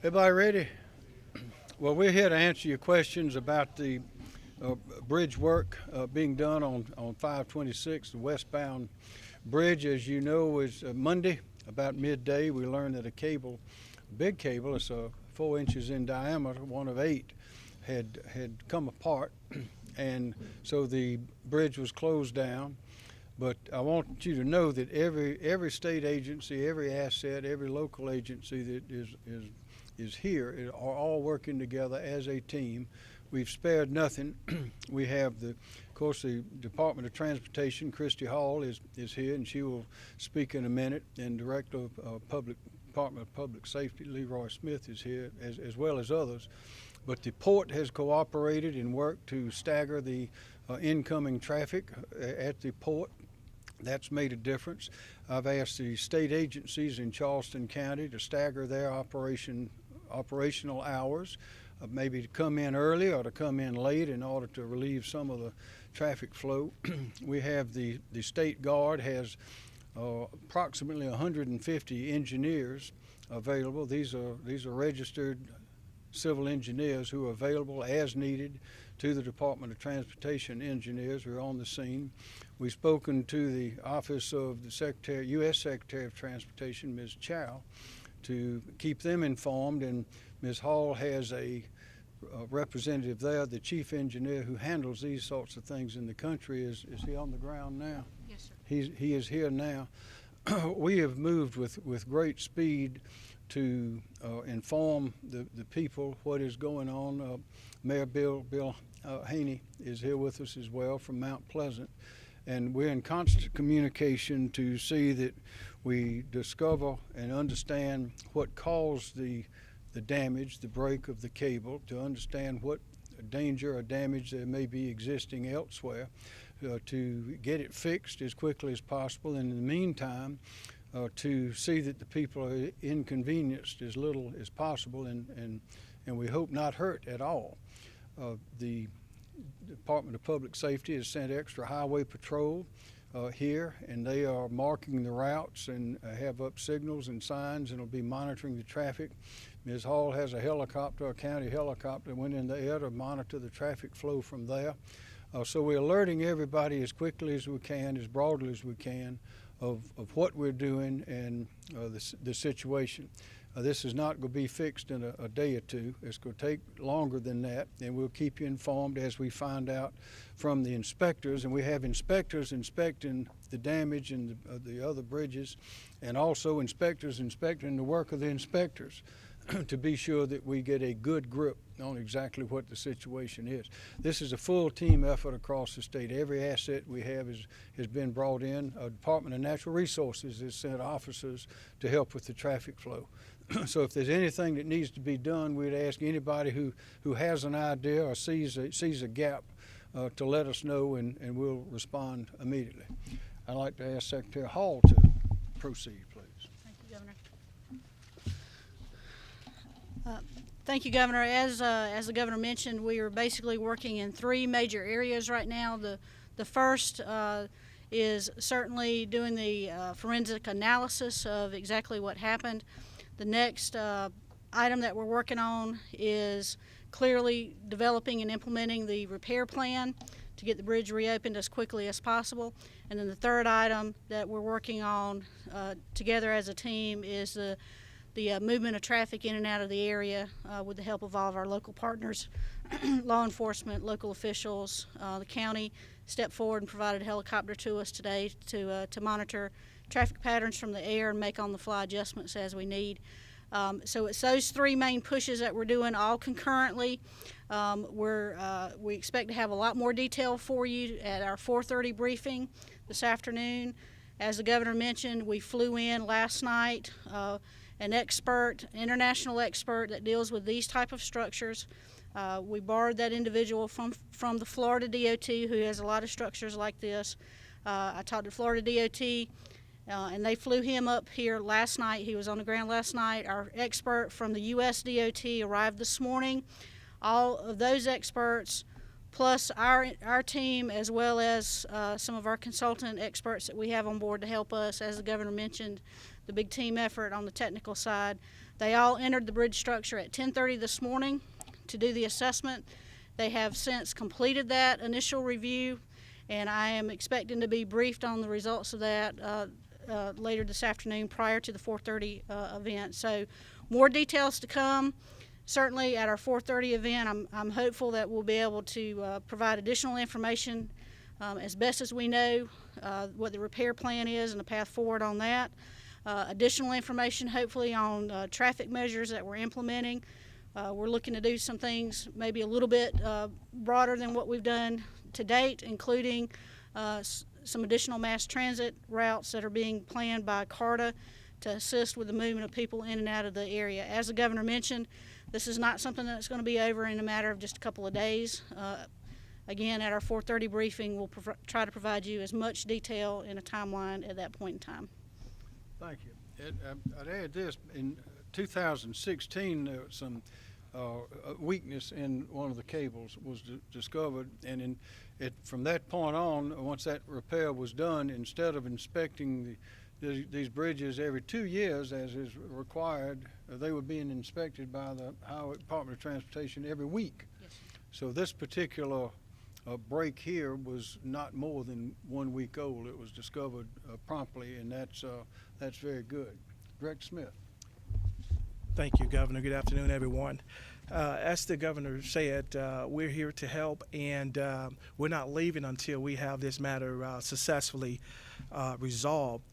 Everybody ready? Well, we're here to answer your questions about the bridge work being done on 526, the westbound bridge. As you know, is Monday about midday. We learned that a big cable, it's 4 inches in diameter, one of 8, had come apart, and so the bridge was closed down. But I want you to know that every state agency, every asset, every local agency that is here are all working together as a team. We've spared nothing. We have of course, the Department of Transportation, Christy Hall, is here, and she will speak in a minute. And Director of Department of Public Safety, Leroy Smith, is here, as well as others. But the port has cooperated and worked to stagger the incoming traffic at the port. That's made a difference. I've asked the state agencies in Charleston County to stagger their operational hours, maybe to come in early or to come in late in order to relieve some of the traffic flow. We have the State Guard has approximately 150 engineers available. These are registered civil engineers who are available as needed to the Department of Transportation engineers who are on the scene. We've spoken to the Office of the U.S. Secretary of Transportation, Ms. Chow, to keep them informed, and Ms. Hall has a representative there, the chief engineer who handles these sorts of things in the country. Is he on the ground now? Yes, sir. He is here now. We have moved with great speed to inform the people what is going on. Mayor Bill Haney is here with us as well from Mount Pleasant, and we're in constant communication to see that we discover and understand what caused the damage, the break of the cable, to understand what danger or damage there may be existing elsewhere, to get it fixed as quickly as possible, and in the meantime to see that the people are inconvenienced as little as possible, and we hope not hurt at all. The Department of Public Safety has sent extra highway patrol here, and they are marking the routes and have up signals and signs, and will be monitoring the traffic. Ms. Hall has a helicopter, a county helicopter, that went in the air to monitor the traffic flow from there. So we're alerting everybody as quickly as we can, as broadly as we can, of what we're doing and the situation. This is not going to be fixed in a day or two. It's going to take longer than that, and we'll keep you informed as we find out from the inspectors. And we have inspectors inspecting the damage in the other bridges, and also inspectors inspecting the work of the inspectors to be sure that we get a good grip on exactly what the situation is. This is a full team effort across the state. Every asset we have has been brought in. Department of Natural Resources has sent officers to help with the traffic flow. So if there's anything that needs to be done, we'd ask anybody who has an idea or sees a gap to let us know, and we'll respond immediately. I'd like to ask Secretary Hall to proceed, please. Thank you, Governor. Thank you, Governor. As the Governor mentioned, we are basically working in 3 major areas right now. The first is certainly doing the forensic analysis of exactly what happened. The next item that we're working on is clearly developing and implementing the repair plan to get the bridge reopened as quickly as possible. And then the third item that we're working on together as a team is the movement of traffic in and out of the area with the help of all of our local partners, law enforcement, local officials. The county stepped forward and provided a helicopter to us today to monitor traffic patterns from the air and make on-the-fly adjustments as we need. So it's those 3 main pushes that we're doing all concurrently. We expect to have a lot more detail for you at our 4:30 briefing this afternoon. As the Governor mentioned, we flew in last night an international expert that deals with these type of structures. We borrowed that individual from the Florida DOT, who has a lot of structures like this. I talked to Florida DOT, and they flew him up here last night. He was on the ground last night. Our expert from the U.S. DOT arrived this morning. All of those experts plus our team, as well as some of our consultant experts that we have on board to help us. As the governor mentioned, the big team effort on the technical side. They all entered the bridge structure at 10:30 this morning to do the assessment. They have since completed that initial review, and I am expecting to be briefed on the results of that later this afternoon prior to the 4:30 event. So more details to come. Certainly at our 4:30 event, I'm hopeful that we'll be able to provide additional information as best as we know what the repair plan is and the path forward on that. Additional information hopefully on traffic measures that we're implementing. We're looking to do some things maybe a little bit broader than what we've done to date, including some additional mass transit routes that are being planned by CARTA to assist with the movement of people in and out of the area. As the governor mentioned, this is not something that's going to be over in a matter of just a couple of days. Again, at our 4:30 briefing, we'll try to provide you as much detail in a timeline at that point in time. Thank you. I'd add this. In 2016, there was some weakness in one of the cables was discovered, and from that point on, once that repair was done, instead of inspecting these bridges every 2 years as is required, they were being inspected by the Highway Department of Transportation every week. Yes. So this particular break here was not more than 1 week old. It was discovered promptly, and that's very good. Director Smith. Thank you, Governor. Good afternoon, everyone. As the governor said, we're here to help, and we're not leaving until we have this matter successfully resolved.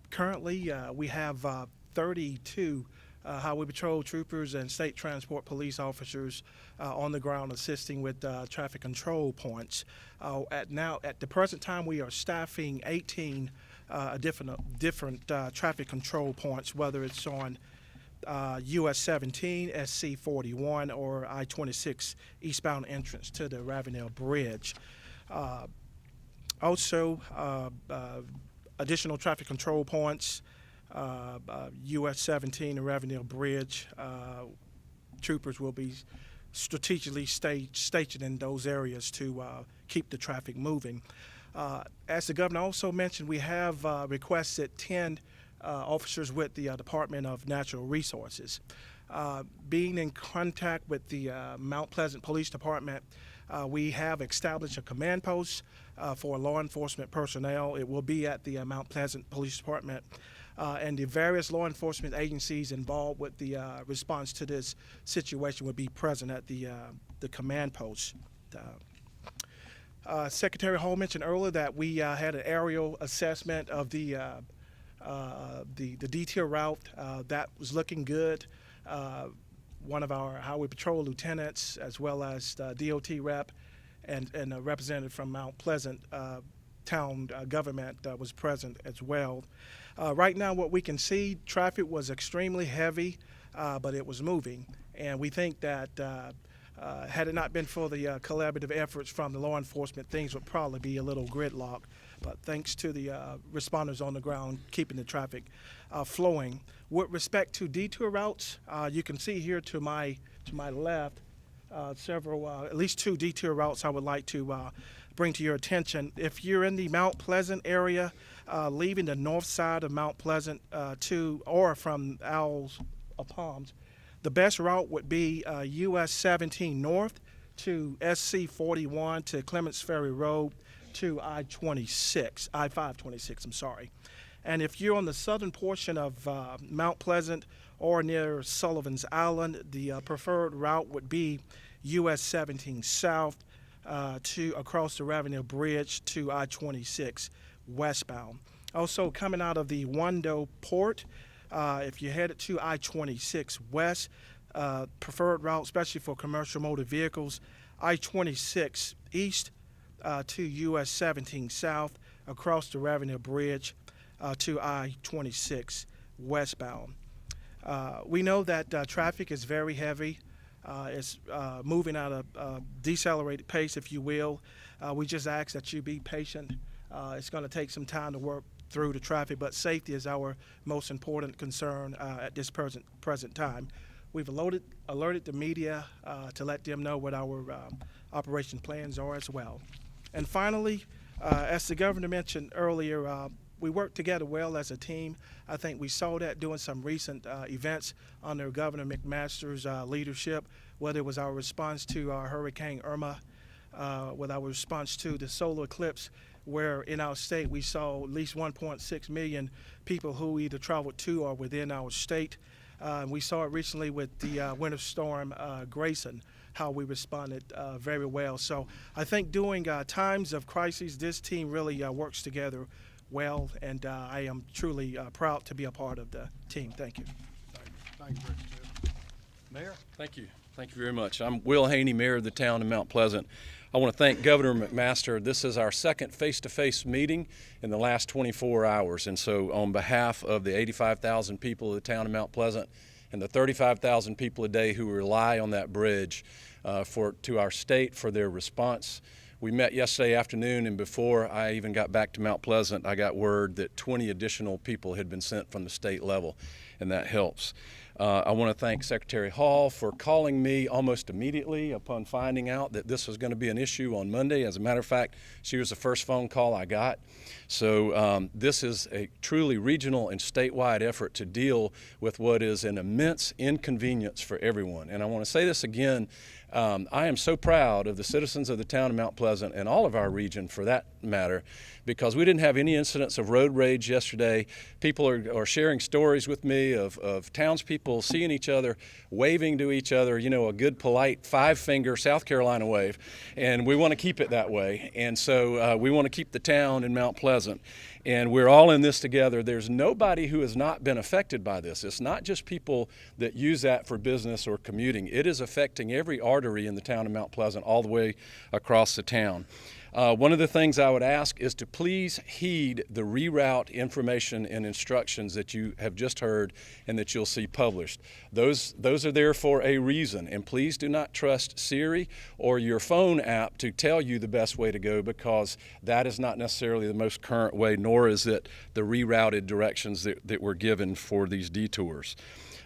Currently, we have 32 Highway Patrol troopers and state transport police officers on the ground assisting with traffic control points. At the present time, we are staffing 18 different traffic control points, whether it's on US 17, SC 41, or I-26 eastbound entrance to the Ravenel Bridge. Also, additional traffic control points, US 17 and Ravenel Bridge. Troopers will be strategically stationed in those areas to keep the traffic moving. As the governor also mentioned, we have requested 10 officers with the Department of Natural Resources. Being in contact with the Mount Pleasant Police Department, we have established a command post for law enforcement personnel. It will be at the Mount Pleasant Police Department, and the various law enforcement agencies involved with the response to this situation will be present at the command post. Secretary Hall mentioned earlier that we had an aerial assessment of the detail route. That was looking good. One of our Highway Patrol lieutenants, as well as the DOT rep and a representative from Mount Pleasant town government was present as well. Right now, what we can see, traffic was extremely heavy, but it was moving. And we think that had it not been for the collaborative efforts from the law enforcement, things would probably be a little gridlocked. But thanks to the responders on the ground keeping the traffic flowing. With respect to detour routes, you can see here to my left several, at least 2 detour routes I would like to bring to your attention. If you're in the Mount Pleasant area, leaving the north side of Mount Pleasant or from Owls Palms, the best route would be US 17 north to SC 41 to Clements Ferry Road to I-526, I'm sorry. And if you're on the southern portion of Mount Pleasant or near Sullivan's Island, the preferred route would be US 17 south to across the Ravenel Bridge to I-26 westbound. Also coming out of the Wando port, if you're headed to I-26 west, preferred route, especially for commercial motor vehicles, I-26 east to US 17 south across the Ravenel Bridge to I-26 westbound. We know that traffic is very heavy. It's moving at a decelerated pace, if you will. We just ask that you be patient. It's going to take some time to work through the traffic, but safety is our most important concern at this present time. We've alerted the media to let them know what our operation plans are as well. And finally, as the governor mentioned earlier, we work together well as a team. I think we saw that during some recent events under Governor McMaster's leadership, whether it was our response to Hurricane Irma, with our response to the solar eclipse, where in our state we saw at least 1.6 million people who either traveled to or within our state. We saw it recently with the winter storm Grayson, how we responded very well. So I think during times of crisis, this team really works together well, and I am truly proud to be a part of the team. Thank you. Thank you, Brett. Mayor? Thank you. Thank you very much. I'm Will Haney, Mayor of the town of Mount Pleasant. I want to thank Governor McMaster. This is our second face-to-face meeting in the last 24 hours. And so on behalf of the 85,000 people of the town of Mount Pleasant and the 35,000 people a day who rely on that bridge to our state for their response, we met yesterday afternoon, and before I even got back to Mount Pleasant, I got word that 20 additional people had been sent from the state level, and that helps. I want to thank Secretary Hall for calling me almost immediately upon finding out that this was going to be an issue on Monday. As a matter of fact, she was the first phone call I got. So this is a truly regional and statewide effort to deal with what is an immense inconvenience for everyone. And I want to say this again. I am so proud of the citizens of the town of Mount Pleasant and all of our region for that matter, because we didn't have any incidents of road rage yesterday. People are sharing stories with me of townspeople seeing each other, waving to each other, you know, a good polite five-finger South Carolina wave, and we want to keep it that way. And so we want to keep the town in Mount Pleasant. And we're all in this together. There's nobody who has not been affected by this. It's not just people that use that for business or commuting. It is affecting every artery in the town of Mount Pleasant all the way across the town. One of the things I would ask is to please heed the reroute information and instructions that you have just heard and that you'll see published. Those are there for a reason, and please do not trust Siri or your phone app to tell you the best way to go, because that is not necessarily the most current way, nor is it the rerouted directions that we're given for these detours.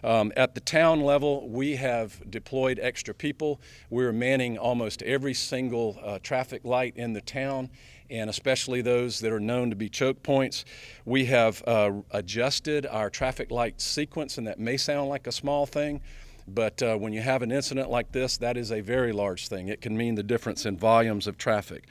At the town level, we have deployed extra people. We're manning almost every single traffic light in the town, and especially those that are known to be choke points. We have adjusted our traffic light sequence, and that may sound like a small thing, but when you have an incident like this, that is a very large thing. It can mean the difference in volumes of traffic.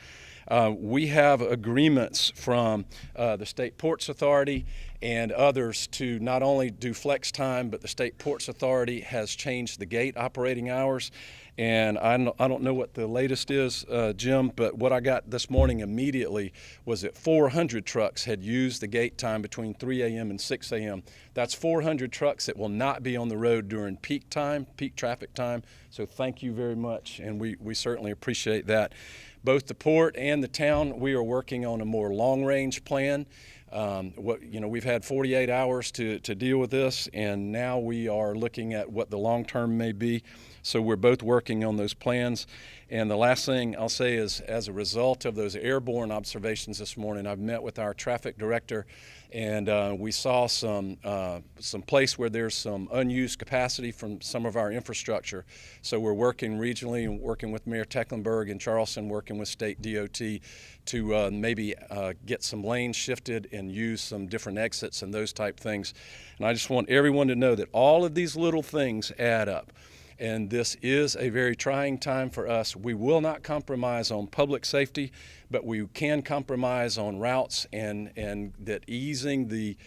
We have agreements from the State Ports Authority and others to not only do flex time, but the State Ports Authority has changed the gate operating hours. And I don't know what the latest is, Jim, but what I got this morning immediately was that 400 trucks had used the gate time between 3 a.m. and 6 a.m. That's 400 trucks that will not be on the road during peak time, peak traffic time. So thank you very much, and we certainly appreciate that. Both the port and the town, we are working on a more long-range plan. We've had 48 hours to deal with this, and now we are looking at what the long term may be. So we're both working on those plans. And the last thing I'll say is, as a result of those airborne observations this morning, I've met with our traffic director, and we saw some place where there's some unused capacity from some of our infrastructure. So we're working regionally and working with Mayor Tecklenburg and Charleston, working with State DOT to maybe get some lanes shifted and use some different exits and those type things. And I just want everyone to know that all of these little things add up. And this is a very trying time for us. We will not compromise on public safety, but we can compromise on routes, and that easing the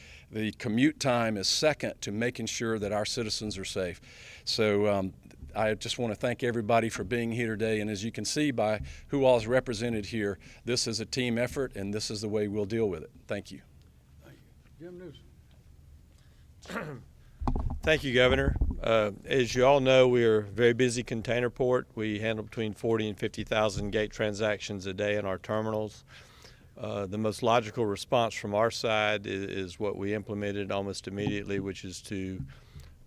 commute time is second to making sure that our citizens are safe. So I just want to thank everybody for being here today. And as you can see by who all is represented here, this is a team effort, and this is the way we'll deal with it. Thank you. Thank you. Jim Newsom. Thank you, Governor. As you all know, we are a very busy container port. We handle between 40 and 50,000 gate transactions a day in our terminals. The most logical response from our side is what we implemented almost immediately, which is to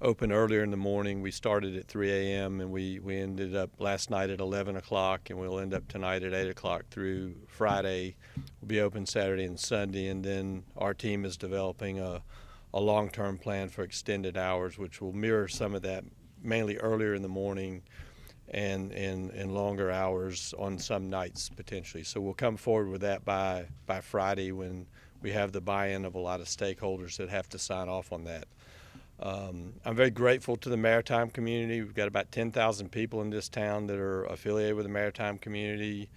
open earlier in the morning. We started at 3 a.m. and we ended up last night at 11 o'clock, and we'll end up tonight at 8 o'clock through Friday. We'll be open Saturday and Sunday, and then our team is developing a long-term plan for extended hours, which will mirror some of that, mainly earlier in the morning and longer hours on some nights potentially. So we'll come forward with that by Friday when we have the buy-in of a lot of stakeholders that have to sign off on that. I'm very grateful to the maritime community. We've got about 10,000 people in this town that are affiliated with the maritime community.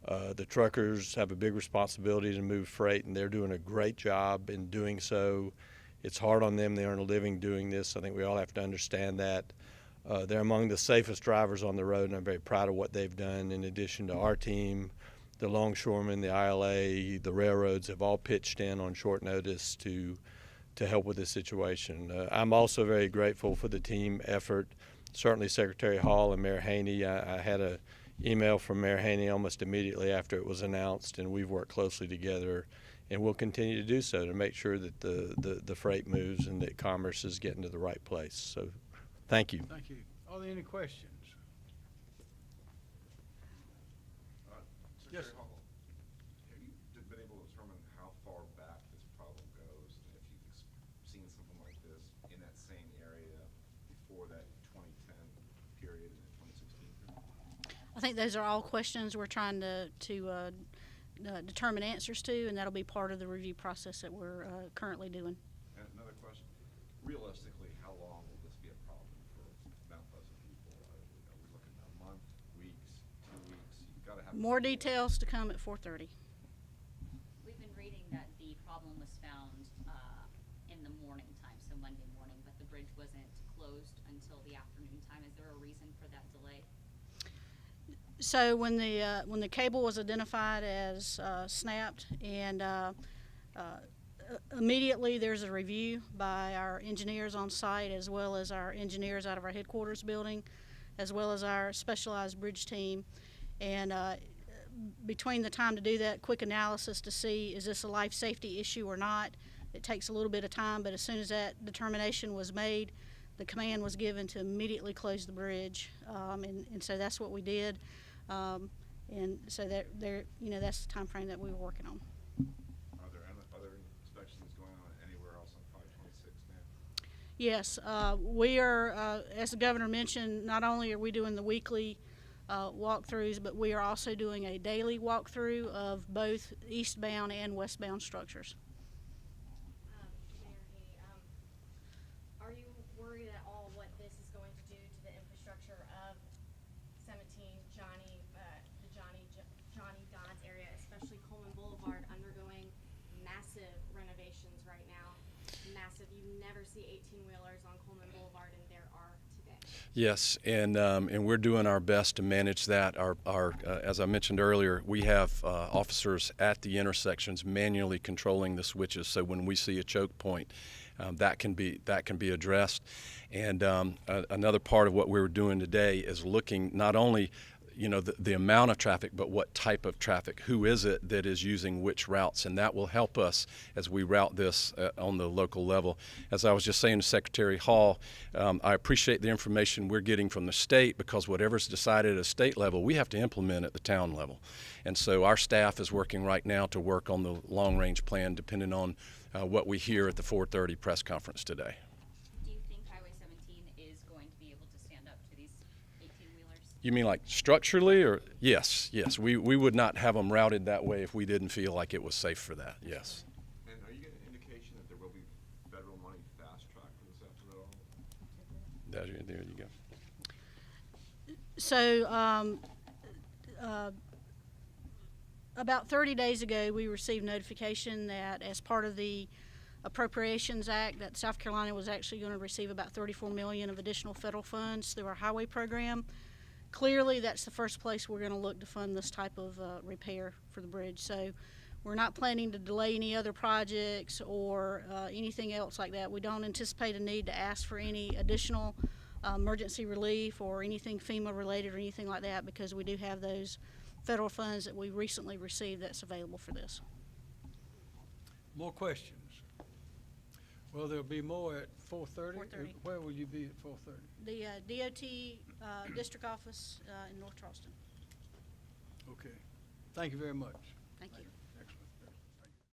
The truckers have a big responsibility to move freight, and they're doing a great job in doing so. It's hard on them. They earn a living doing this. I think we all have to understand that. They're among the safest drivers on the road, and I'm very proud of what they've done. In addition to our team, the longshoremen, the ILA, the railroads have all pitched in on short notice to help with this situation. I'm also very grateful for the team effort. Certainly Secretary Hall and Mayor Haney. I had an email from Mayor Haney almost immediately after it was announced, and we've worked closely together, and we'll continue to do so to make sure that the freight moves and that commerce is getting to the right place. So thank you. Thank you. Are there any questions? Yes. Secretary Hall, have you been able to determine how far back this problem goes, and if you've seen something like this in that same area before that 2010 period and the 2016 period? I think those are all questions we're trying to determine answers to, and that'll be part of the review process that we're currently doing. And another question, realistically, how long will this be a problem for Mount Pleasant people? Are we looking at a month, weeks, 2 weeks? You've got to have More details to come at 4:30. We've been reading that the problem was found in the morning time, so Monday morning, but the bridge wasn't closed until the afternoon time. Is there a reason for that delay? So when the cable was identified as snapped, and immediately there's a review by our engineers on site, as well as our engineers out of our headquarters building, as well as our specialized bridge team. And between the time to do that quick analysis to see is this a life safety issue or not, it takes a little bit of time, but as soon as that determination was made, the command was given to immediately close the bridge, and so that's what we did. And so that's the time frame that we were working on. Are there other inspections going on anywhere else on 526 now? Yes, we are, as the governor mentioned, not only are we doing the weekly walkthroughs, but we are also doing a daily walkthrough of both eastbound and westbound structures. Mayor Haney, are you worried at all what this is going to do to the infrastructure of 17 Johnny Dodds area, especially Coleman Boulevard, undergoing massive renovations right now? Massive. You never see 18-wheelers on Coleman Boulevard, and there are today. Yes, and we're doing our best to manage that. As I mentioned earlier, we have officers at the intersections manually controlling the switches. So when we see a choke point, that can be addressed. And another part of what we were doing today is looking not only the amount of traffic, but what type of traffic. Who is it that is using which routes? And that will help us as we route this on the local level. As I was just saying to Secretary Hall, I appreciate the information we're getting from the state, because whatever's decided at a state level, we have to implement at the town level. And so our staff is working right now to work on the long-range plan, depending on what we hear at the 4:30 press conference today. Do you think Highway 17 is going to be able to stand up to these 18-wheelers? You mean like structurally, or? Yes. We would not have them routed that way if we didn't feel like it was safe for that, yes. And are you getting an indication that there will be federal money fast-tracked for this effort at all? There you go. So about 30 days ago, we received notification that as part of the Appropriations Act, that South Carolina was actually going to receive about $34 million of additional federal funds through our highway program. Clearly, that's the first place we're going to look to fund this type of repair for the bridge. So we're not planning to delay any other projects or anything else like that. We don't anticipate a need to ask for any additional emergency relief or anything FEMA related or anything like that, because we do have those federal funds that we recently received that's available for this. More questions? Well, there'll be more at 4:30. 4:30. Where will you be at 4:30? The DOT district office in North Charleston. Okay. Thank you very much. Thank you.